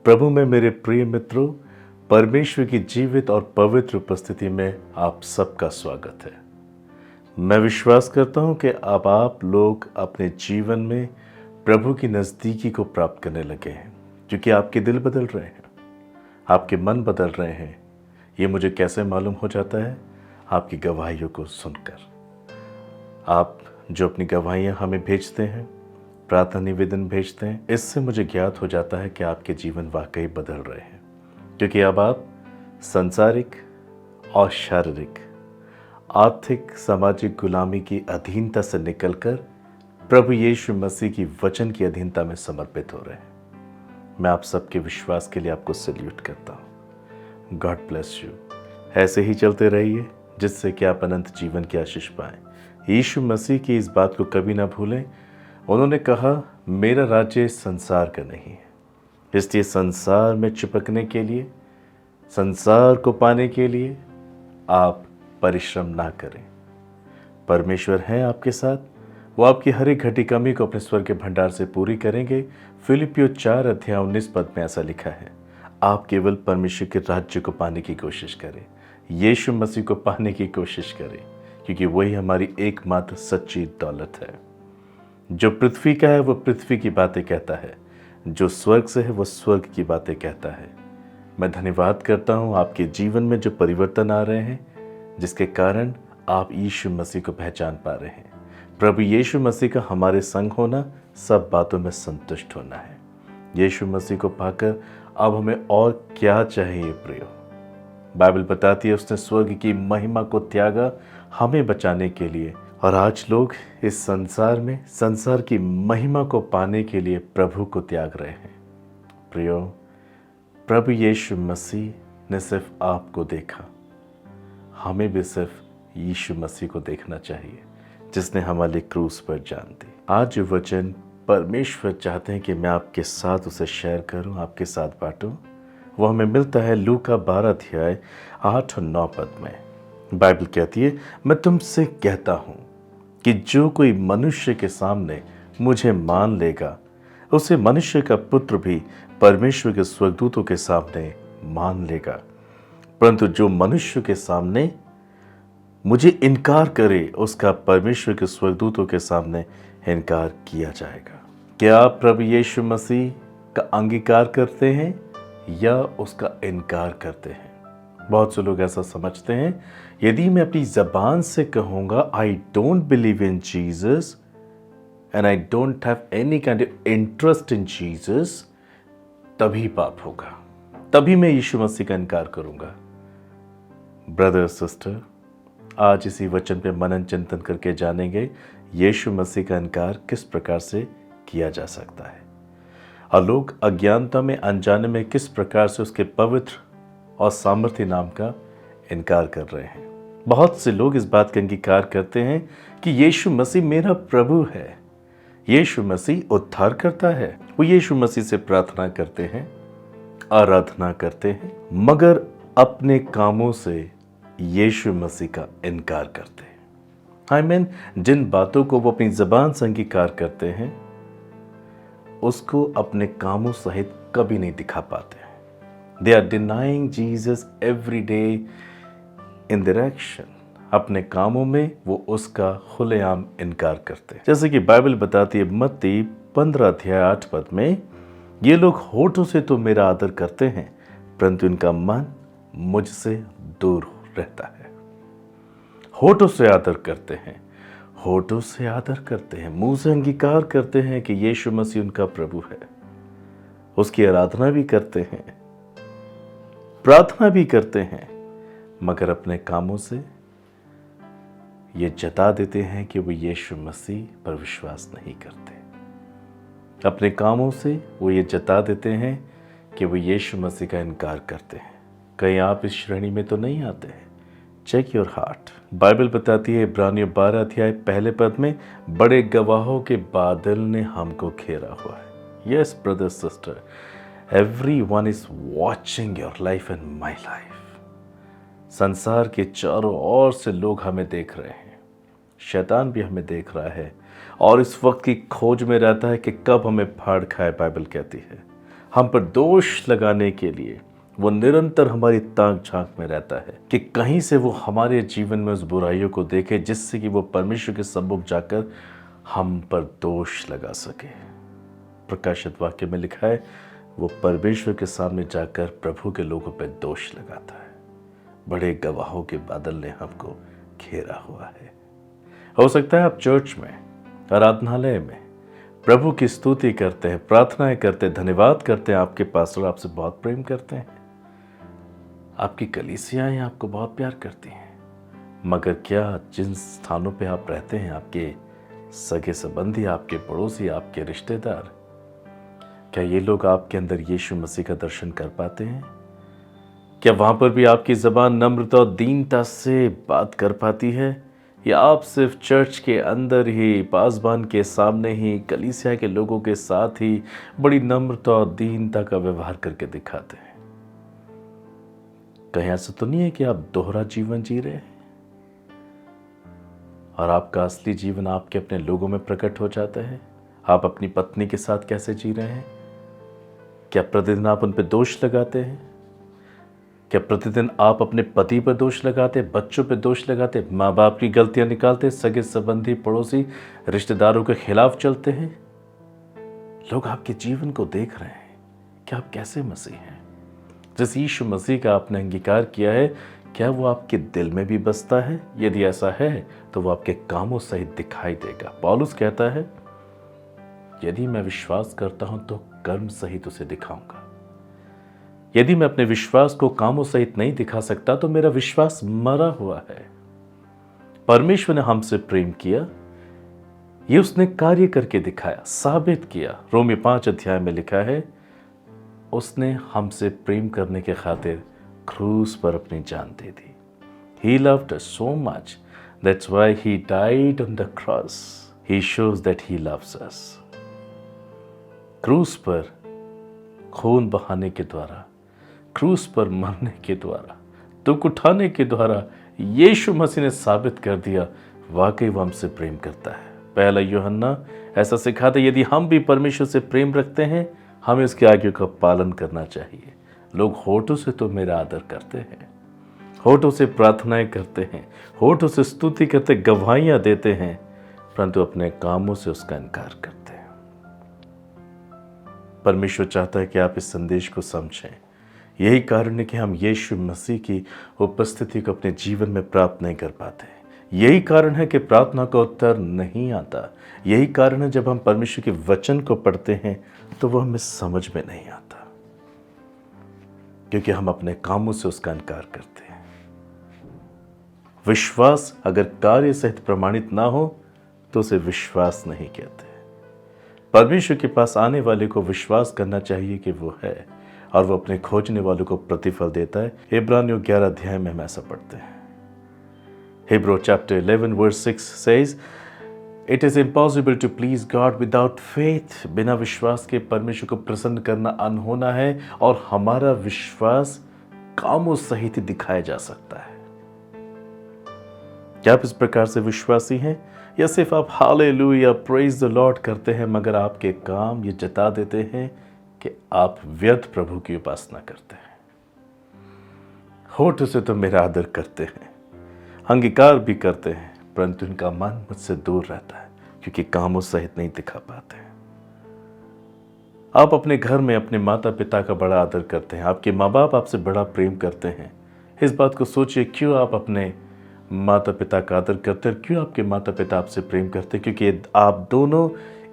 प्रभु में मेरे प्रिय मित्रों, परमेश्वर की जीवित और पवित्र उपस्थिति में आप सबका स्वागत है। मैं विश्वास करता हूं कि अब आप लोग अपने जीवन में प्रभु की नज़दीकी को प्राप्त करने लगे हैं, क्योंकि आपके दिल बदल रहे हैं, आपके मन बदल रहे हैं। ये मुझे कैसे मालूम हो जाता है? आपकी गवाहियों को सुनकर। आप जो अपनी गवाहियाँ हमें भेजते हैं, प्रार्थना निवेदन भेजते हैं, इससे मुझे ज्ञात हो जाता है कि आपके जीवन वाकई बदल रहे हैं, क्योंकि अब आप सांसारिक और शारीरिक, आर्थिक, सामाजिक गुलामी की अधीनता से निकलकर प्रभु यीशु मसीह की वचन की अधीनता में समर्पित हो रहे हैं। मैं आप सबके विश्वास के लिए आपको सैल्यूट करता हूँ। God bless you. ऐसे ही चलते रहिए, जिससे कि आप अनंत जीवन की आशीष पाएं। यीशु मसीह की इस बात को कभी ना भूलें। उन्होंने कहा, मेरा राज्य संसार का नहीं है, इसलिए संसार में चिपकने के लिए, संसार को पाने के लिए आप परिश्रम ना करें। परमेश्वर हैं आपके साथ, वो आपकी हर एक घटी कमी को अपने स्वर्ग के भंडार से पूरी करेंगे। फिलिपियों 4:19 में ऐसा लिखा है, आप केवल परमेश्वर के राज्य को पाने की कोशिश करें, यीशु मसीह को पाने की कोशिश करें, क्योंकि वही हमारी एकमात्र सच्ची दौलत है। जो पृथ्वी का है वो पृथ्वी की बातें कहता है, जो स्वर्ग से है वो स्वर्ग की बातें कहता है। मैं धन्यवाद करता हूँ आपके जीवन में जो परिवर्तन आ रहे हैं, जिसके कारण आप यीशु मसीह को पहचान पा रहे हैं। प्रभु यीशु मसीह का हमारे संग होना, सब बातों में संतुष्ट होना है। यीशु मसीह को पाकर अब हमें और क्या चाहिए प्रियो? बाइबल बताती है उसने स्वर्ग की महिमा को त्यागा हमें बचाने के लिए, और आज लोग इस संसार में संसार की महिमा को पाने के लिए प्रभु को त्याग रहे हैं। प्रियो, प्रभु यीशु मसीह ने सिर्फ आपको देखा, हमें भी सिर्फ यीशु मसीह को देखना चाहिए, जिसने हमारे लिए क्रूस पर जान दी। आज जो वचन परमेश्वर चाहते हैं कि मैं आपके साथ उसे शेयर करूं, आपके साथ बांटूं, वो हमें मिलता है लूका 12:8 और 9 में। बाइबल कहती है, मैं तुमसे कहता हूं कि जो कोई मनुष्य के सामने मुझे मान लेगा, उसे मनुष्य का पुत्र भी परमेश्वर के स्वर्गदूतों के सामने मान लेगा। परंतु जो मनुष्य के सामने मुझे इनकार करे, उसका परमेश्वर के स्वर्गदूतों के सामने इनकार किया जाएगा। क्या आप प्रभु यीशु मसीह का अंगीकार करते हैं या उसका इनकार करते हैं? बहुत से लोग ऐसा समझते हैं, यदि मैं अपनी ज़बान से कहूँगा I don't believe in Jesus and I don't have any kind of interest in Jesus, तभी पाप होगा, तभी मैं यीशु मसीह का इनकार करूँगा। ब्रदर सिस्टर, आज इसी वचन पे मनन चिंतन करके जानेंगे यीशु मसीह का इनकार किस प्रकार से किया जा सकता है, और लोग अज्ञानता में, अनजाने में किस प्रकार से उसके पवित्र और सामर्थ्य नाम का इनकार कर रहे हैं। बहुत से लोग इस बात का अंगीकार करते हैं कि यीशु मसीह मेरा प्रभु है, यीशु मसीह उद्धार करता है। वो यीशु मसीह से प्रार्थना करते हैं, आराधना करते हैं, मगर अपने कामों से यीशु मसीह का इनकार करते हैं। आई मीन, जिन बातों को वो अपनी ज़बान से अंगीकार करते हैं, उसको अपने कामों सहित कभी नहीं दिखा पाते हैं। They are denying Jesus every day in their action. अपने कामों में वो उसका खुलेआम इनकार करते हैं। जैसे कि बाइबल बताती है मत्ती 15:8 में, ये लोग होठों से तो मेरा आदर करते हैं, परंतु इनका मन मुझसे दूर रहता है। होठों से आदर करते हैं, होठों से आदर करते हैं, मुंह से अंगीकार करते हैं कि यीशु मसीह उनका प्रभु है, उसकी आराधना भी करते हैं, प्रार्थना भी करते हैं, मगर अपने कामों से ये जता देते हैं कि वो यीशु मसीह पर विश्वास नहीं करते। अपने कामों से वो ये जता देते हैं कि वो यीशु मसीह का इनकार करते हैं। कहीं आप इस श्रेणी में तो नहीं आते हैं? Check your heart. बाइबल बताती है इब्रानियों 12:1 में, बड़े गवाहों के बादल ने हमको घेरा हुआ है। Yes brother sister, everyone is watching your life and my life. संसार के चारों ओर से लोग हमें देख रहे हैं, शैतान भी हमें देख रहा है और इस वक्त की खोज में रहता है कि कब हमें फाड़ खाए। बाइबल कहती है हम पर दोष लगाने के लिए वो निरंतर हमारी ताक झांक में रहता है कि कहीं से वो हमारे जीवन में उस बुराइयों को देखे जिससे कि वो परमेश्वर के सम्मुख जाकर हम पर दोष लगा सके। प्रकाशित वाक्य में लिखा है वो परमेश्वर के सामने जाकर प्रभु के लोगों पर दोष लगाता है। बड़े गवाहों के बादल ने हमको घेरा हुआ है। हो सकता है आप चर्च में, आराधनालय में प्रभु की स्तुति करते हैं, प्रार्थनाएं करते हैं, धन्यवाद करते हैं, आपके पास्टर आपसे बहुत प्रेम करते हैं, आपकी कलीसियाएं आपको बहुत प्यार करती हैं, मगर क्या जिन स्थानों पे आप रहते हैं आपके सगे संबंधी, आपके पड़ोसी, आपके रिश्तेदार, क्या ये लोग आपके अंदर यीशु मसीह का दर्शन कर पाते हैं? क्या वहां पर भी आपकी ज़बान नम्रता और दीनता से बात कर पाती है, या आप सिर्फ चर्च के अंदर ही, पासबान के सामने ही, कलीसिया के लोगों के साथ ही बड़ी नम्रता और दीनता का व्यवहार करके दिखाते हैं? कहीं ऐसा तो नहीं है कि आप दोहरा जीवन जी रहे हैं और आपका असली जीवन आपके अपने लोगों में प्रकट हो जाता है? आप अपनी पत्नी के साथ कैसे जी रहे हैं? क्या प्रतिदिन आप उन पर दोष लगाते हैं? क्या प्रतिदिन आप अपने पति पर दोष लगाते, बच्चों पर दोष लगाते, माँ बाप की गलतियां निकालते, सगे संबंधी, पड़ोसी, रिश्तेदारों के खिलाफ चलते हैं? लोग आपके जीवन को देख रहे हैं कि आप कैसे मसीह हैं। जिस यीशु मसीह का आपने अंगीकार किया है, क्या वो आपके दिल में भी बसता है? यदि ऐसा है तो वो आपके कामों सहित दिखाई देगा। पौलुस कहता है यदि मैं विश्वास करता हूं तो कर्म सहित उसे दिखाऊंगा। यदि मैं अपने विश्वास को कामों सहित नहीं दिखा सकता तो मेरा विश्वास मरा हुआ है। परमेश्वर ने हमसे प्रेम किया, ये उसने कार्य करके दिखाया, साबित किया। रोमी 5 अध्याय में लिखा है उसने हमसे प्रेम करने के खातिर क्रूस पर अपनी जान दे दी। He loved us so much, that's why he died on the cross. He shows that he loves us. क्रूस पर खून बहाने के द्वारा, क्रूस पर मरने के द्वारा, दुख उठाने के द्वारा यीशु मसीह ने साबित कर दिया वाकई वो हमसे प्रेम करता है। पहला यूहन्ना ऐसा सिखाता है यदि हम भी परमेश्वर से प्रेम रखते हैं हमें उसकी आज्ञा का पालन करना चाहिए। लोग होठों से तो मेरा आदर करते हैं, होठों से प्रार्थनाएं करते हैं, होठों से स्तुति करते, गवाहियां देते हैं, परंतु अपने कामों से उसका इनकार करते हैं। परमेश्वर चाहता है कि आप इस संदेश को समझें। यही कारण है कि हम यीशु मसीह की उपस्थिति को अपने जीवन में प्राप्त नहीं कर पाते। यही कारण है कि प्रार्थना का उत्तर नहीं आता। यही कारण है जब हम परमेश्वर के वचन को पढ़ते हैं तो वह हमें समझ में नहीं आता, क्योंकि हम अपने कामों से उसका इनकार करते हैं। विश्वास अगर कार्य सहित प्रमाणित ना हो तो उसे विश्वास नहीं कहते। परमेश्वर के पास आने वाले को विश्वास करना चाहिए कि वो है और वो अपने खोजने वालों को प्रतिफल देता है। इब्रानियों 11 अध्याय में हम ऐसा पढ़ते हैं। Hebrew chapter 11 verse 6 says, It is impossible to please God without faith. बिना विश्वास के परमेश्वर को प्रसन्न करना अनहोना है और हमारा विश्वास कामों सहित ही दिखाया जा सकता है। क्या आप इस प्रकार से विश्वासी हैं या सिर्फ आप हालेलुया प्रेज द लॉर्ड करते हैं मगर आपके काम ये जता देते हैं कि आप व्यर्थ प्रभु की उपासना करते हैं? होठ से तो मेरा आदर करते हैं, अंगीकार भी करते हैं, परंतु इनका मन मुझसे दूर रहता है क्योंकि कामों सहित नहीं दिखा पाते हैं। आप अपने घर में अपने माता पिता का बड़ा आदर करते हैं, आपके माँ बाप आपसे बड़ा प्रेम करते हैं। इस बात को सोचिए, क्यों आप अपने माता पिता का आदर करते हैं, क्यों आपके माता पिता आपसे प्रेम करते हैं? क्योंकि आप दोनों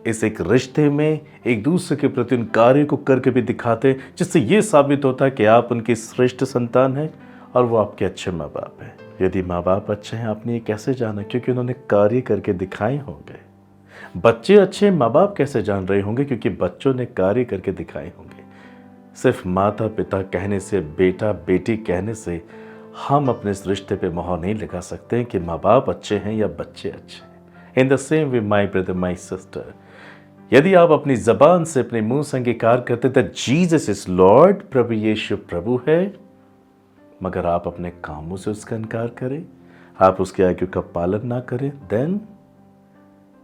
इस एक रिश्ते में एक दूसरे के प्रति उन कार्य को करके भी दिखाते हैं जिससे ये साबित होता है कि आप उनकी श्रेष्ठ संतान हैं और वो आपके अच्छे माँ बाप हैं। यदि माँ बाप अच्छे हैं आपने ये कैसे जाना? क्योंकि उन्होंने कार्य करके दिखाए होंगे। बच्चे अच्छे, माँ बाप कैसे जान रहे होंगे? क्योंकि बच्चों ने कार्य करके दिखाए होंगे। सिर्फ माता पिता कहने से, बेटा बेटी कहने से हम अपने इस रिश्ते पे मोहर नहीं लगा सकते कि माँ बाप अच्छे हैं या बच्चे अच्छे हैं। In the same way my brother my sister, यदि आप अपनी जबान से अपने मुंह से अंगीकार करते थे जीसस इज लॉर्ड, प्रभु यीशु प्रभु है, मगर आप अपने कामों से उसका इनकार करें, आप उसके आज्ञा का पालन ना करें, देन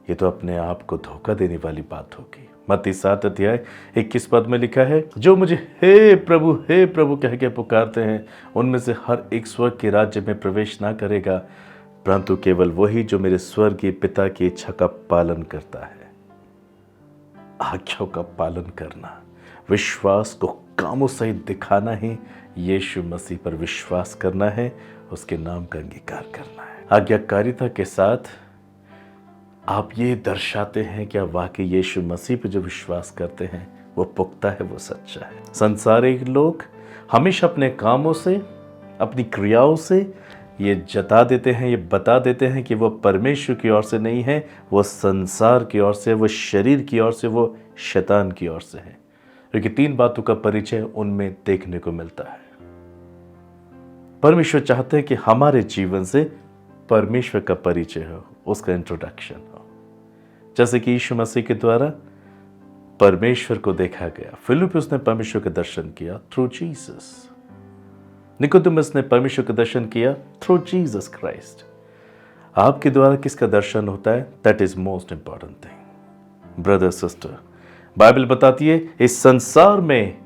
ये तो अपने आप को धोखा देने वाली बात होगी। मत्ती 7 अध्याय 21 पद में लिखा है, जो मुझे हे प्रभु कह के पुकारते हैं उनमें से हर एक स्वर्ग के राज्य में प्रवेश ना करेगा, परंतु केवल वही जो मेरे स्वर्गीय पिता की इच्छा का पालन करता है। आज्ञाओं का पालन करना, विश्वास को कामों सहित दिखाना ही यीशु मसीह पर विश्वास करना है, उसके नाम का अंगीकार करना है। आज्ञाकारिता के साथ आप ये दर्शाते हैं कि आप वाकई यीशु मसीह पर जो विश्वास करते हैं वो पुख्ता है, वो सच्चा है। संसारिक लोग हमेशा अपने कामों से, अपनी क्रियाओं से ये जता देते हैं, ये बता देते हैं कि वो परमेश्वर की ओर से नहीं है, वो संसार की ओर से, वो शरीर की ओर से, वो शैतान की ओर से है। क्योंकि 3 बातों का परिचय उनमें देखने को मिलता है। परमेश्वर चाहते हैं कि हमारे जीवन से परमेश्वर का परिचय हो, उसका इंट्रोडक्शन हो। जैसे कि यीशु मसीह के द्वारा परमेश्वर को देखा गया। फिलिप्पुस ने परमेश्वर का दर्शन किया थ्रू जीसस। निकोदेमुस ने परमेश्वर का दर्शन किया थ्रू जीसस क्राइस्ट। आपके द्वारा किसका दर्शन होता है? That is most important thing. Brother sister, Bible बताती है इस संसार में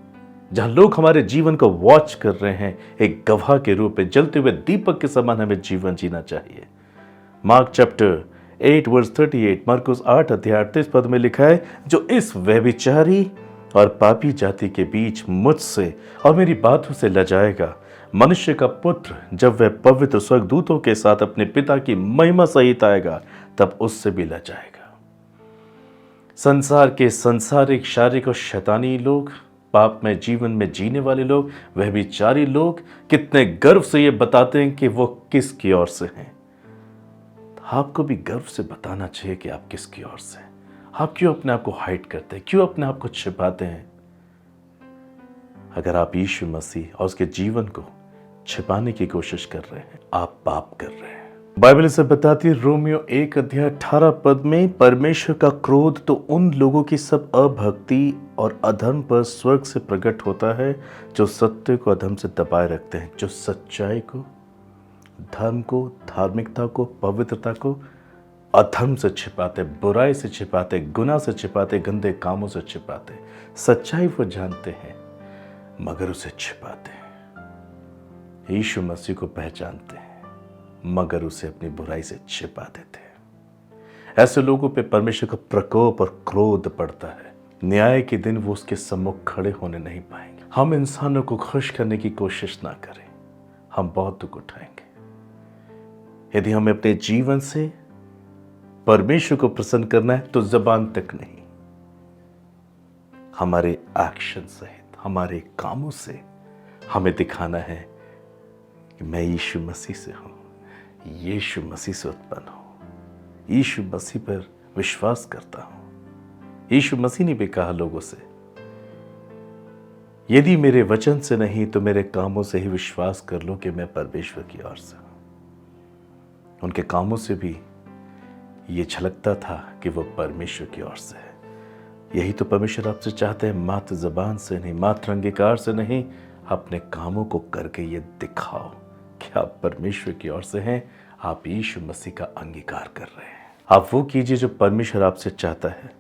जहां लोग हमारे जीवन को वॉच कर रहे हैं, एक गवाह के रूप में जलते हुए दीपक के समान हमें जीवन जीना चाहिए। मार्क चैप्टर 8 वर्स 38, मरकुस 8 अध्याय 38 पद में लिखा है, जो इस व्यभिचारी और पापी जाति के बीच मुझसे और मेरी बातों से लजाएगा, मनुष्य का पुत्र जब वह पवित्र स्वर्गदूतों के साथ अपने पिता की महिमा सहित आएगा, तब उससे भी लजाएगा। संसार के संसारिक, शारीरिक और शैतानी लोग, पाप में जीवन में जीने वाले लोग, व्यभिचारी लोग कितने गर्व से ये बताते हैं कि वो किसकी ओर से हैं। आपको भी गर्व से बताना चाहिए कि आप किसकी ओर से हैं। आप क्यों अपने आप को हाइड करते हैं? क्यों अपने आप को छिपाते हैं? अगर आप यीशु मसीह और उसके जीवन को छिपाने की कोशिश कर रहे हैं, आप पाप कर रहे हैं। बाइबल इसे बताती है रोमियो 1 अध्याय 18 पद में, परमेश्वर का क्रोध तो उन लोगों की सब अभक्ति और अधर्म पर स्वर्ग से प्रकट होता है जो सत्य को अधर्म से दबाए रखते हैं, जो सच्चाई को, धर्म को, धार्मिकता को, पवित्रता को अधर्म से छिपाते, बुराई से छिपाते, गुनाह से छिपाते, गंदे कामों से छिपाते। सच्चाई वो जानते हैं मगर उसे छिपाते हैं। यीशु मसीह को पहचानते हैं मगर उसे अपनी बुराई से छिपा देते हैं। ऐसे लोगों पे परमेश्वर का प्रकोप और क्रोध पड़ता है। न्याय के दिन वो उसके सम्मुख खड़े होने नहीं पाएंगे। हम इंसानों को खुश करने की कोशिश ना करें, हम बहुत दुख उठाएंगे। यदि हमें अपने जीवन से परमेश्वर को प्रसन्न करना है तो जबान तक नहीं, हमारे एक्शन सहित, हमारे कामों से हमें दिखाना है कि मैं यीशु मसीह से हूं, यीशु मसीह से उत्पन्न हूं, यीशु मसीह पर विश्वास करता हूं। यीशु मसीह ने भी कहा लोगों से, यदि मेरे वचन से नहीं तो मेरे कामों से ही विश्वास कर लो कि मैं परमेश्वर की ओर से हूं। उनके कामों से भी ये झलकता था कि वो परमेश्वर की ओर से है। यही तो परमेश्वर आपसे चाहते हैं, मात्र जबान से नहीं, मात्र अंगीकार से नहीं, अपने कामों को करके ये दिखाओ कि आप परमेश्वर की ओर से हैं, आप यीशु मसीह का अंगीकार कर रहे हैं। आप वो कीजिए जो परमेश्वर आपसे चाहता है,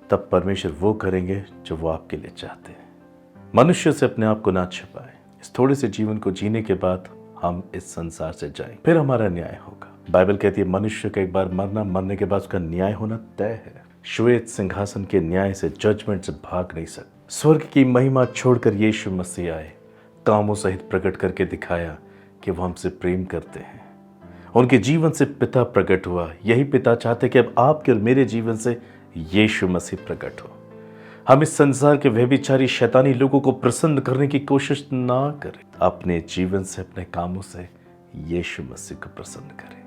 तब परमेश्वर वो करेंगे जो वो आपके लिए चाहते हैं। मनुष्य से अपने आप को ना छिपाए। इस थोड़े से जीवन को जीने के बाद हम इस संसार से जाएं, फिर हमारा न्याय होगा। बाइबल कहती है मनुष्य का एक बार मरना, मरने के बाद उसका न्याय होना तय है। श्वेत सिंहासन के न्याय से, जजमेंट से भाग नहीं सकते। स्वर्ग की महिमा छोड़कर यीशु मसीह आए, कामों सहित प्रकट करके दिखाया कि वो हमसे प्रेम करते हैं। उनके जीवन से पिता प्रकट हुआ। यही पिता चाहते कि अब आपके और मेरे जीवन से यीशु मसीह प्रकट हो। हम इस संसार के व्यभिचारी शैतानी लोगों को प्रसन्न करने की कोशिश ना करें, अपने जीवन से, अपने कामों से यीशु मसीह को प्रसन्न करें।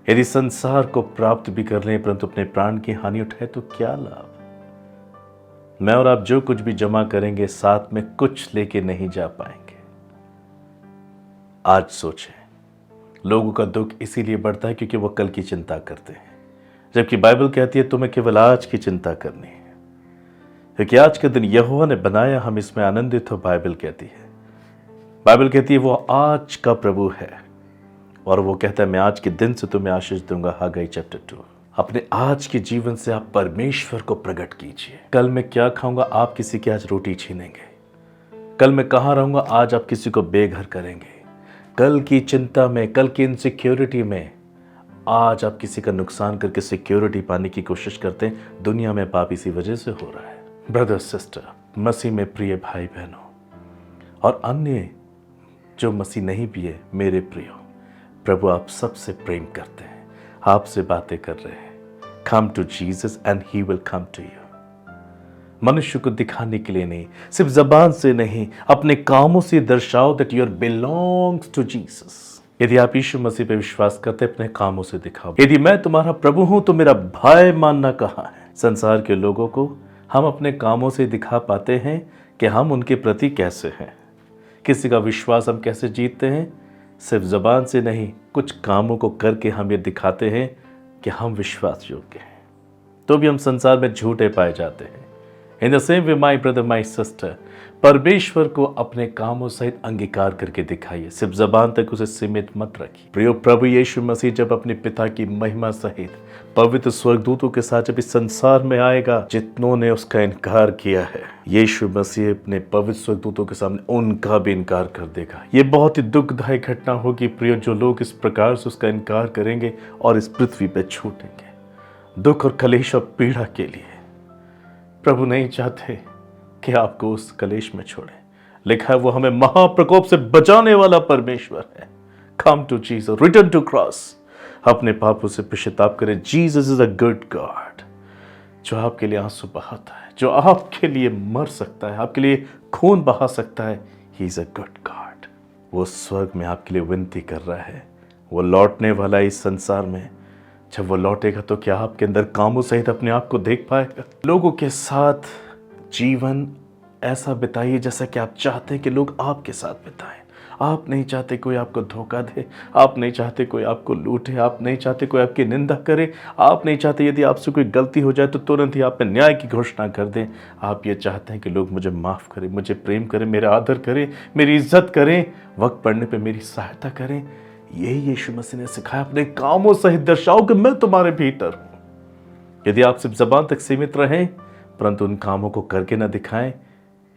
यदि संसार को प्राप्त भी कर लें परंतु अपने प्राण की हानि उठाए तो क्या लाभ? मैं और आप जो कुछ भी जमा करेंगे साथ में कुछ लेके नहीं जा पाएंगे। आज सोचें, लोगों का दुख इसीलिए बढ़ता है क्योंकि वो कल की चिंता करते हैं, जबकि बाइबल कहती है तुम्हें केवल आज की चिंता करनी है, क्योंकि आज के दिन यहोवा ने बनाया, हम इसमें आनंदित हो। बाइबल कहती है वो आज का प्रभु है और वो कहता है मैं आज के दिन से तुम्हें आशीष दूंगा। हागाई चैप्टर 2। अपने आज के जीवन से आप परमेश्वर को प्रकट कीजिए। कल मैं क्या खाऊंगा, आप किसी की आज रोटी छीनेंगे। कल मैं कहाँ रहूंगा, आज आप किसी को बेघर करेंगे। कल की चिंता में, कल की इनसिक्योरिटी में आज आप किसी का नुकसान करके सिक्योरिटी पाने की कोशिश करते हैं। दुनिया में पाप इसी वजह से हो रहा है। ब्रदर सिस्टर, मसीह में प्रिय भाई बहनों और अन्य जो मसीह नहीं भी है, मेरे प्रियो, प्रभु आप सबसे प्रेम करते हैं, आपसे बातें कर रहे हैं। Come to Jesus and he will come to you. मनुष्य को दिखाने के लिए नहीं, सिर्फ जबान से नहीं, अपने कामों से दर्शाओ that your belongs to Jesus. यदि आप यीशु मसीह पे विश्वास करते, अपने कामों से दिखाओ। यदि मैं तुम्हारा प्रभु हूं तो मेरा भाई मानना कहाँ है। संसार के लोगों को हम अपने कामों से दिखा पाते हैं कि हम उनके प्रति कैसे हैं। किसी का विश्वास हम कैसे जीतते हैं, सिर्फ जबान से नहीं, कुछ कामों को करके हम ये दिखाते हैं कि हम विश्वास योग्य हैं। तो भी हम संसार में झूठे पाए जाते हैं। In the same way my brother my sister, परमेश्वर को अपने कामों सहित अंगीकार करके दिखाइए, सिर्फ जबान तक उसे सीमित मत रखिए। प्रिय प्रभु यीशु मसीह जब अपने पिता की महिमा सहित पवित्र स्वर्गदूतों के साथ जब इस संसार में आएगा, जितनों ने उसका इनकार किया है, यीशु मसीह अपने पवित्र स्वर्गदूतों के सामने उनका भी इनकार कर देगा। ये बहुत ही दुखदायी घटना होगी प्रिय, जो लोग इस प्रकार से उसका इनकार करेंगे और इस पृथ्वी पर छूटेंगे। दुख और कलेश और पीड़ा के लिए प्रभु नहीं चाहते कि आपको उस कलेश में छोड़े। लिखा है वो हमें महाप्रकोप से बचाने वाला परमेश्वर है। Come to Jesus, return to cross. अपने पापों से पश्चाताप करें। Jesus is a good God, जो आपके लिए आंसू बहाता है, जो आपके लिए मर सकता है, आपके लिए खून बहा सकता है। He is a good God. वो स्वर्ग में आपके लिए विनती कर रहा है। वो लौटने वाला है इस संसार में। जब वो लौटेगा तो क्या आपके अंदर कामों सहित अपने आप को देख पाएगा। लोगों के साथ जीवन ऐसा बिताइए जैसा कि आप चाहते हैं कि लोग आपके साथ बिताएं। आप नहीं चाहते कोई आपको धोखा दे, आप नहीं चाहते कोई आपको लूटे, आप नहीं चाहते कोई आपकी निंदा करे, आप नहीं चाहते यदि आपसे कोई गलती हो जाए तो तुरंत ही आप पे न्याय की घोषणा कर दें। आप ये चाहते हैं कि लोग मुझे माफ़ करें, मुझे प्रेम करें, मेरा आदर करें, मेरी इज्जत करें, वक्त पड़ने पर मेरी सहायता करें। यही यीशु मसीह ने सिखाया। अपने कामों सहित दर्शाओ कि मैं तुम्हारे भीतर हूं। यदि आप सिर्फ जबान तक सीमित रहें परंतु उन कामों को करके ना दिखाएं,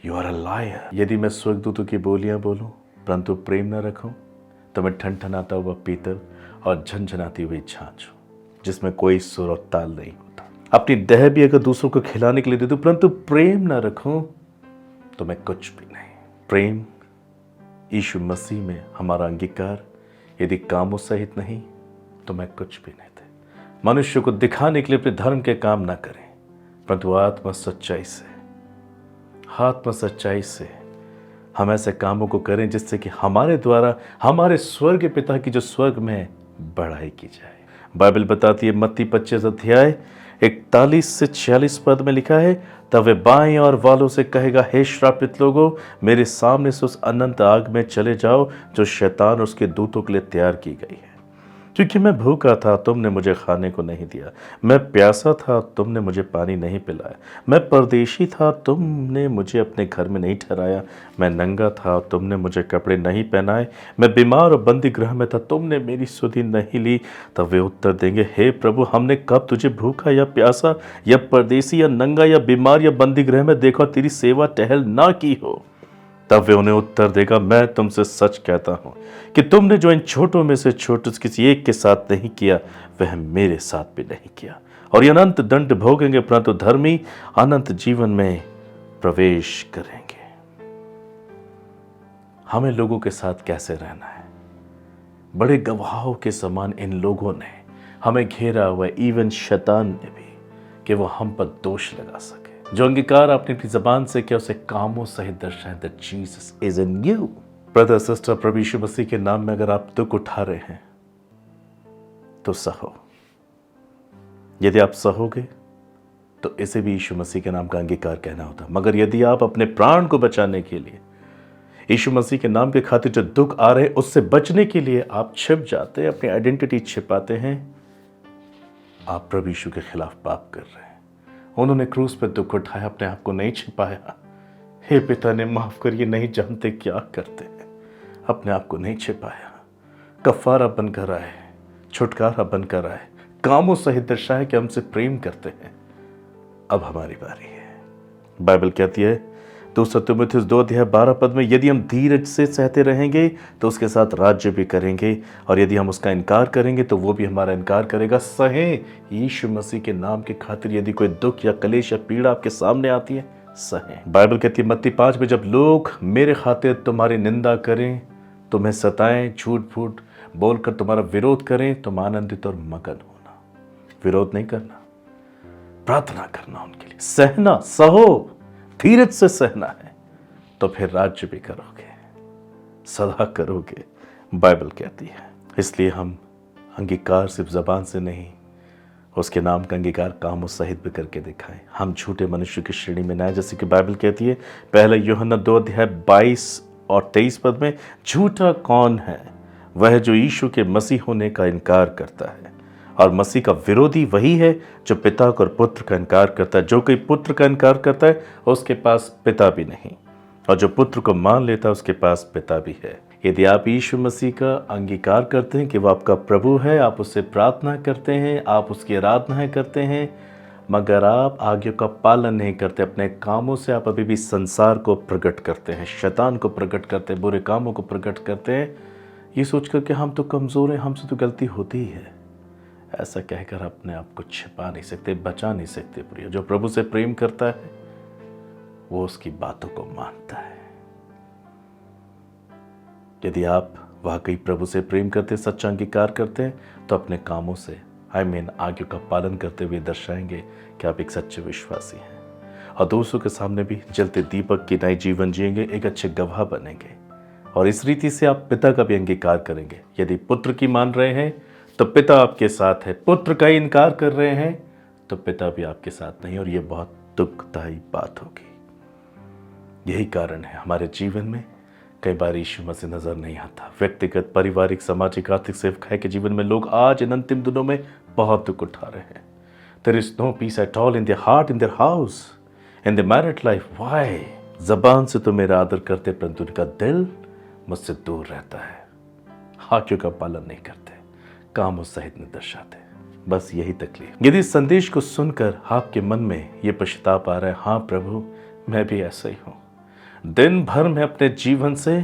यू आर अ लायर। यदि मैं स्वर्गदूतों की बोलियां बोलूं परंतु प्रेम न रखूं, तो मैं ठनठनाता हुआ पीतल और झनझनाती हुई झांझ हूं, जिसमें कोई सुर और ताल नहीं होता। अपनी देह भी अगर दूसरों को खिलाने के लिए दे दूं परंतु प्रेम न रखूं, तो मैं कुछ भी नहीं। प्रेम यीशु मसीह में हमारा अंगीकार यदि कामों सहित नहीं, तो मैं कुछ भी नहीं थे। मनुष्य को दिखाने के लिए अपने धर्म के काम ना करें, परंतु आत्म सच्चाई से हम ऐसे कामों को करें जिससे कि हमारे द्वारा हमारे स्वर्ग पिता की जो स्वर्ग में बढ़ाई की जाए। बाइबल बताती है, मत्ती 25 अध्याय 41 से 46 पद में लिखा है, तब वे बाएं और वालों से कहेगा, हे श्रापित लोगों, मेरे सामने से उस अनंत आग में चले जाओ जो शैतान और उसके दूतों के लिए तैयार की गई है। क्योंकि मैं भूखा था, तुमने मुझे खाने को नहीं दिया, मैं प्यासा था, तुमने मुझे पानी नहीं पिलाया, मैं परदेशी था, तुमने मुझे अपने घर में नहीं ठहराया, मैं नंगा था, तुमने मुझे कपड़े नहीं पहनाए, मैं बीमार और बंदी गृह में था, तुमने मेरी सुधि नहीं ली। तब वे उत्तर देंगे, हे प्रभु, हमने कब तुझे भूखा या प्यासा या परदेशी या नंगा या बीमार या बंदी गृह में देखा, तेरी सेवा टहल ना की हो। तब वे उन्हें उत्तर देगा, मैं तुमसे सच कहता हूं कि तुमने जो इन छोटों में से छोटे किसी एक के साथ नहीं किया, वह मेरे साथ भी नहीं किया। और ये अनंत दंड भोगेंगे, परंतु धर्मी अनंत जीवन में प्रवेश करेंगे। हमें लोगों के साथ कैसे रहना है? बड़े गवाहों के समान इन लोगों ने हमें घेरा हुआ, इवन शैतान ने भी, कि वो हम पर दोष लगा सके। जो अंगीकार आपने अपनी जबान से किया, उसे कामों सहित दर्शाएं that Jesus is in you. Brother sister, प्रभु यीशु मसीह के नाम में अगर आप दुख उठा रहे हैं तो सहो। यदि आप सहोगे तो इसे भी यीशु मसीह के नाम का अंगीकार कहना होता। मगर यदि आप अपने प्राण को बचाने के लिए यीशु मसीह के नाम के खातिर जो दुख आ रहे हैं उससे बचने के लिए आप छिप जाते हैं, अपनी आइडेंटिटी छिपाते हैं, आप प्रभु यीशु के खिलाफ पाप कर रहे हैं। उन्होंने क्रूस पर दुख उठाया, अपने आप को नहीं छिपाया। हे पिता ने माफ करिए, नहीं जानते क्या करते हैं। अपने आप को नहीं छिपाया, कफारा बनकर आए, छुटकारा बनकर आए, कामों सहित दर्शाया कि हमसे प्रेम करते हैं। अब हमारी बारी है। बाइबल कहती है 2 तीमुथियुस 2:12 में, यदि हम धीरज से सहते रहेंगे तो उसके साथ राज्य भी करेंगे, और यदि हम उसका इनकार करेंगे तो वो भी हमारा इनकार करेगा। सहें यीशु मसीह के नाम की खातिर। यदि कोई दुख या कलेश या पीड़ा आपके सामने आती है, सहें। बाइबल कहती है मत्ती 5 में, जब लोग मेरे खातिर तुम्हारी निंदा करें, तुम्हें सताएं, झूठ फूट बोलकर तुम्हारा विरोध करें, तुम आनंदित और मगन होना। विरोध नहीं करना, प्रार्थना करना उनके लिए, सहना, सहो, धीरज से सहना है, तो फिर राज्य भी करोगे, सदा करोगे, बाइबल कहती है। इसलिए हम अंगीकार सिर्फ जबान से नहीं, उसके नाम का अंगीकार कामों सहित भी करके दिखाएं। हम झूठे मनुष्य की श्रेणी में न आए, जैसे कि बाइबल कहती है 1 यूहन्ना 2:22 और 23 में, झूठा कौन है? वह जो यीशु के मसीह होने का इनकार करता है, और मसीह का विरोधी वही है जो पिता और पुत्र का इनकार करता है। जो कोई पुत्र का इनकार करता है उसके पास पिता भी नहीं, और जो पुत्र को मान लेता है उसके पास पिता भी है। यदि आप यीशु मसीह का अंगीकार करते हैं कि वह आपका प्रभु है, आप उससे प्रार्थना करते हैं, आप उसकी आराधना करते हैं, मगर आप आज्ञा का पालन नहीं करते, अपने कामों से आप अभी भी संसार को प्रकट करते हैं, शैतान को प्रकट करते हैं, बुरे कामों को प्रकट करते हैं, ये सोचकर कि हम तो कमज़ोर हैं, हमसे तो गलती होती ही है। ऐसा कहकर अपने आप को छिपा नहीं सकते, बचा नहीं सकते। प्रिय, जो प्रभु से प्रेम करता है वो उसकी बातों को मानता है। यदि आप वाकई प्रभु से प्रेम करते, सच्चा अंगीकार करते हैं, तो अपने कामों से आज्ञा का पालन करते हुए दर्शाएंगे कि आप एक सच्चे विश्वासी हैं, और दूसरों के सामने भी जलते दीपक की नई जीवन जिएंगे, एक अच्छे गवाह बनेंगे। और इस रीति से आप पिता का भी अंगीकार करेंगे। यदि पुत्र की मान रहे हैं तो पिता आपके साथ है, पुत्र का इनकार कर रहे हैं तो पिता भी आपके साथ नहीं, और ये बहुत दुखदायी बात होगी। यही कारण है हमारे जीवन में कई बार यीशु मसीह नजर नहीं आता। व्यक्तिगत, पारिवारिक, सामाजिक, आर्थिक सेवकाई के जीवन में लोग आज इन अंतिम दिनों में बहुत दुख उठा रहे हैं। There is no peace at all in their heart, in their house, in their married life. Why? जबान से तो मेरा आदर करते, परंतु उनका दिल मुझसे दूर रहता है, आज्ञा का पालन नहीं करते, कामों सहित नहीं दर्शाते। बस यही तकलीफ। यदि संदेश को सुनकर आपके मन में ये पश्चाताप आ रहा है, हाँ प्रभु मैं भी ऐसा ही हूँ, दिन भर मैं अपने जीवन से,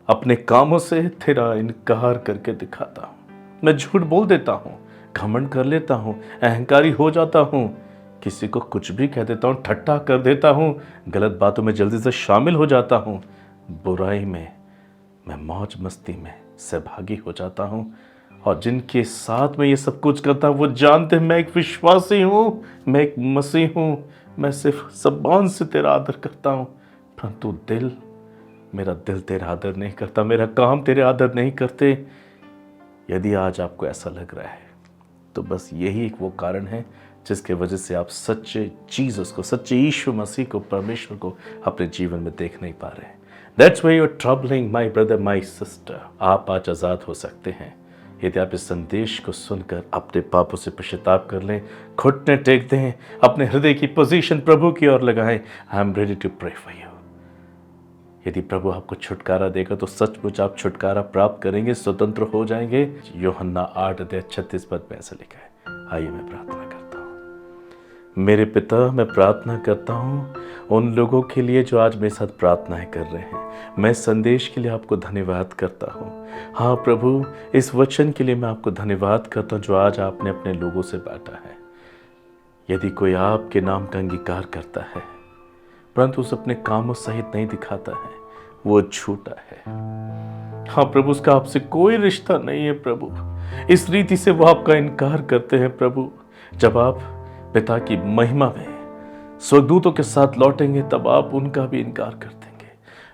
अपने कामों से तेरा इनकार करके दिखाता हूँ, मैं झूठ बोल देता हूँ, घमंड कर लेता हूँ, अहंकारी हो जाता हूँ, किसी को कुछ भी कह देता हूँ, ठट्टा कर देता हूँ, गलत बातों में जल्दी से शामिल हो जाता हूँ, बुराई में, मैं मौज मस्ती में सहभागी हो जाता हूँ, और जिनके साथ में ये सब कुछ करता हूँ वो जानते हैं मैं एक विश्वासी हूँ, मैं एक मसीह हूँ, मैं सिर्फ ज़बान से तेरा आदर करता हूँ, परंतु मेरा दिल तेरा आदर नहीं करता, मेरा काम तेरे आदर नहीं करते। यदि आज आपको ऐसा लग रहा है तो बस यही एक वो कारण है जिसके वजह से आप सच्चे जीसस को, सच्चे यीशु मसीह को, परमेश्वर को अपने जीवन में देख नहीं पा रहे हैं। That's why you're troubling my brother, my sister. आप आज आज़ाद हो सकते हैं यदि आप इस संदेश को सुनकर अपने पापों से पश्चाताप कर लें, घुटने टेक दें, अपने हृदय की पोजीशन प्रभु की ओर लगाएं। I am ready to pray for you. यदि प्रभु आपको छुटकारा देगा तो सचमुच आप छुटकारा प्राप्त करेंगे, स्वतंत्र हो जाएंगे। यूहन्ना 8:36 में ऐसा लिखा है। आइए मैं प्रार्थना करता हूँ। मेरे पिता, मैं प्रार्थना करता हूँ उन लोगों के लिए जो आज मेरे साथ प्रार्थनाएं कर रहे हैं। मैं संदेश के लिए आपको धन्यवाद करता हूँ। हाँ प्रभु, इस वचन के लिए मैं आपको धन्यवाद करता हूँ जो आज आपने अपने लोगों से बांटा है। यदि कोई आपके नाम का अंगीकार करता है परंतु उस अपने कामों सहित नहीं दिखाता है, वो झूठा है। हाँ प्रभु, उसका आपसे कोई रिश्ता नहीं है प्रभु। इस रीति से वो आपका इनकार करते हैं प्रभु। जब आप पिता की महिमा में स्वर्गदूतों के साथ लौटेंगे तब आप उनका भी इनकार कर देंगे।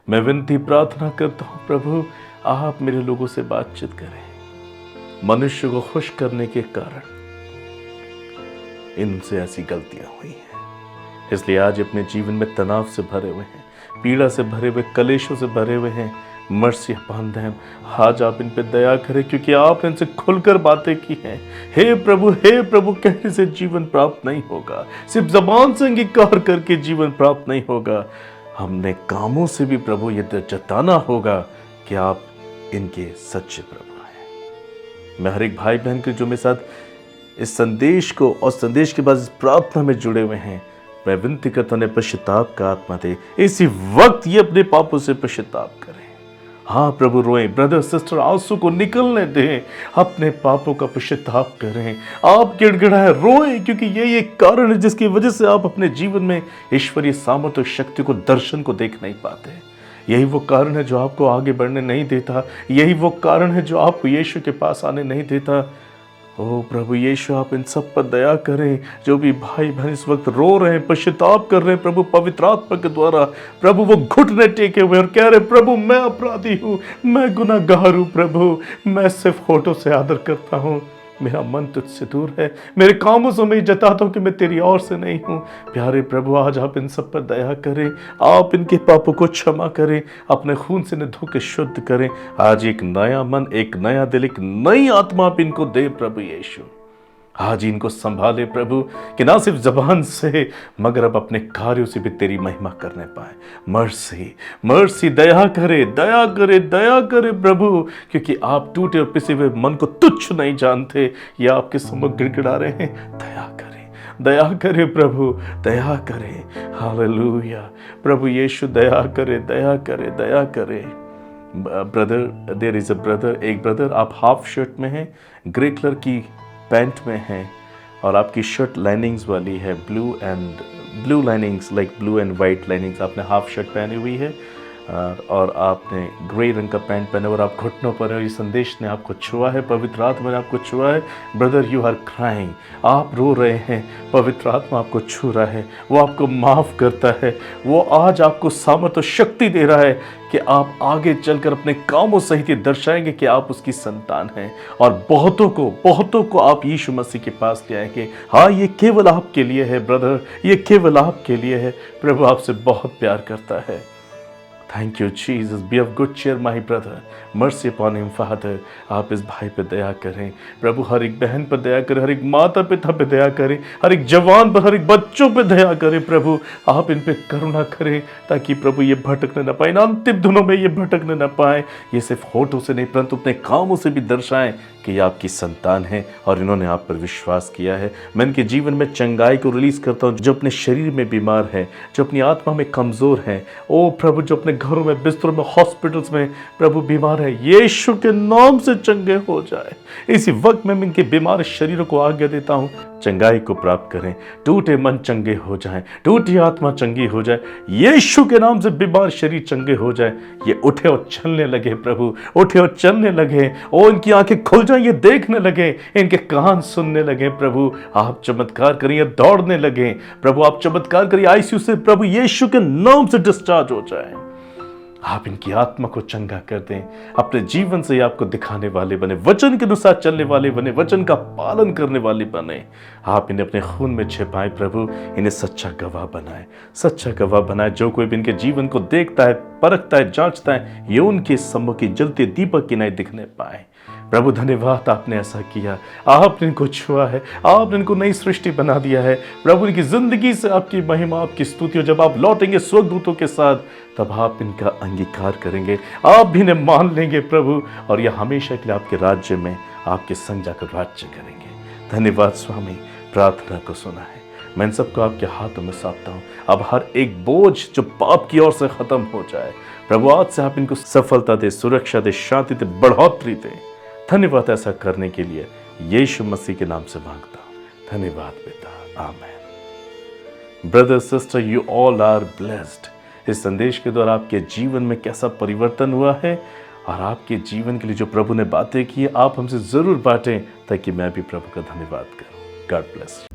मैं विनती प्रार्थना करता हूँ प्रभु, आप मेरे लोगों से बातचीत करें। मनुष्य को खुश करने के कारण इनसे ऐसी गलतियां हुई हैं, इसलिए आज अपने जीवन में तनाव से भरे हुए हैं, पीड़ा से भरे हुए, कलेशों से भरे हुए हैं। मर्सी अपॉन देम, आज आप इन पे दया करें क्योंकि आपने इनसे खुलकर बातें की हैं। हे प्रभु कहने से जीवन प्राप्त नहीं होगा, सिर्फ जबान से अंगीकार करके जीवन प्राप्त नहीं होगा। हमने कामों से भी प्रभु ये जताना होगा कि आप इनके सच्चे प्रभु हैं। मैं हर एक भाई बहन के जो मेरे साथ इस संदेश को और संदेश के बाद इस प्रार्थना में जुड़े हुए हैं, मैं विनती करता हूं पश्चाताप का आत्मा दे, इसी वक्त ये अपने पापों से पश्चाताप करें। हाँ प्रभु, रोएं, ब्रदर सिस्टर आंसू को निकलने दें, अपने पापों का पश्चाताप करें, आप गिड़गिड़ाएं, रोएं, क्योंकि यही एक कारण है जिसकी वजह से आप अपने जीवन में ईश्वरीय सामर्थ्य और शक्ति को, दर्शन को देख नहीं पाते। यही वो कारण है जो आपको आगे बढ़ने नहीं देता, यही वो कारण है जो आपको यीशु के पास आने नहीं देता। ओ प्रभु यीशु, आप इन सब पर दया करें। जो भी भाई बहन इस वक्त रो रहे हैं, पश्चाताप कर रहे हैं, प्रभु पवित्र आत्मा के द्वारा, प्रभु वो घुटने टेके हुए और कह रहे, प्रभु मैं अपराधी हूँ, मैं गुनाहगार हूँ, प्रभु मैं सिर्फ होठों से आदर करता हूँ, मेरा मन तुझसे दूर है, मेरे कामों से मैं जताता हूँ कि मैं तेरी ओर से नहीं हूँ। प्यारे प्रभु, आज आप इन सब पर दया करें, आप इनके पापों को क्षमा करें, अपने खून से इन्हें धो के शुद्ध करें। आज एक नया मन, एक नया दिल, एक नई आत्मा आप इनको दे प्रभु यीशु। आज इनको संभाले प्रभु, कि ना सिर्फ जबान से मगर अब अपने कार्यों से भी तेरी महिमा करने पाए। मर्सी मर्सी, दया करे, दया करे, दया करे प्रभु, क्योंकि आप टूटे और पिसे हुए मन को तुच्छ नहीं जानते। ये आपके सम्मुख गिड़गिड़ा रहे हैं, दया करे, दया करे प्रभु, दया करे। हालेलुया प्रभु यीशु, दया करे, दया करे, दया करे। Brother, there is a brother, एक ब्रदर, आप हाफ शर्ट में हैं, ग्रे कलर की पैंट में हैं और आपकी शर्ट लाइनिंग्स वाली है, blue linings, like blue and white linings. आपने हाफ शर्ट पहनी हुई है और आपने ग्रे रंग का पैंट पहना और आप घुटनों पर है। ये संदेश ने आपको छुआ है, पवित्र आत्मा ने आपको छुआ है। ब्रदर, यू आर क्राइंग, आप रो रहे हैं, पवित्र आत्मा आपको छू रहा है, वो आपको माफ़ करता है, वो आज आपको सामर्थ्य और शक्ति दे रहा है कि आप आगे चलकर अपने कामों सहित दर्शाएंगे कि आप उसकी संतान हैं और बहुतों को आप यीशु मसीह के पास ले आएंगे। हाँ, ये केवल आपके लिए है ब्रदर, ये केवल आपके लिए है। प्रभु आपसे बहुत प्यार करता है। Thank you Jesus, be of good cheer my brother, mercy upon him Father. आप इस भाई पे दया करें प्रभु, हर एक बहन पर दया करें, हर एक माता पिता पे दया करें, हर एक जवान पर, हर एक बच्चों पे दया करें प्रभु। आप इन पे करुणा करें ताकि प्रभु ये भटकने न पाए, इन अंतिम दिनों में ये भटकने न पाए। ये सिर्फ होठों से नहीं परंतु अपने कामों से भी दर्शाएं कि ये आपकी संतान है और इन्होंने आप पर विश्वास किया है। मैं इनके जीवन में चंगाई को रिलीज करता हूँ, जो अपने शरीर में बीमार है, जो अपनी आत्मा में कमज़ोर है। ओ प्रभु, जो अपने घरों में, बिस्तरों में, हॉस्पिटल्स में प्रभु बीमार है, यीशु के नाम से चंगे हो जाए। इसी वक्त मैं इनके बीमार शरीरों को आज्ञा देता हूँ, चंगाई को प्राप्त करें, टूटे मन चंगे हो जाएं, टूटी आत्मा चंगी हो जाए, यीशु के नाम से बीमार शरीर चंगे हो जाए। ये उठे और चलने लगे प्रभु, उठे और चलने लगे, और इनकी आंखें खुल जाएं, ये देखने लगे, इनके कान सुनने लगे। प्रभु आप चमत्कार करिए, दौड़ने लगे प्रभु, आप चमत्कार करिए, आईसीयू से प्रभु यीशु के नाम से डिस्चार्ज हो जाए। आप इनकी आत्मा को चंगा कर दें, अपने जीवन से आपको दिखाने वाले बने, वचन के अनुसार चलने वाले बने, वचन का पालन करने वाले बने। आप इन्हें अपने खून में छिपाएं प्रभु, इन्हें सच्चा गवाह बनाए, सच्चा गवाह बनाए। जो कोई भी इनके जीवन को देखता है, परखता है, जांचता है, ये उनके सम्मुख की जलते दीपक की नहीं दिखने पाए। प्रभु धन्यवाद, आपने ऐसा किया, आपने इनको छुआ है, आपने इनको नई सृष्टि बना दिया है प्रभु। इनकी जिंदगी से आपकी महिमा, आपकी स्तुति, और जब आप लौटेंगे स्वर्गदूतों के साथ, तब आप इनका अंगीकार करेंगे, आप भी इन्हें मान लेंगे प्रभु, और यह हमेशा के लिए आपके राज्य में आपके संग जाकर राज्य करेंगे। धन्यवाद स्वामी, प्रार्थना को सुना है। मैं इन सबको आपके हाथों में सौंपता हूँ। अब हर एक बोझ जो पाप की ओर से खत्म हो जाए प्रभु, आज से आप इनको सफलता दे, सुरक्षा दे, शांति दे, बढ़ोतरी दे। धन्यवाद ऐसा करने के लिए यीशु मसीह के नाम से मांगता हूँ, धन्यवाद पिता, आमीन। Brother sister, you all are blessed. इस संदेश के द्वारा आपके जीवन में कैसा परिवर्तन हुआ है और आपके जीवन के लिए जो प्रभु ने बातें की, आप हमसे जरूर बांटें ताकि मैं भी प्रभु का धन्यवाद करूं। God bless.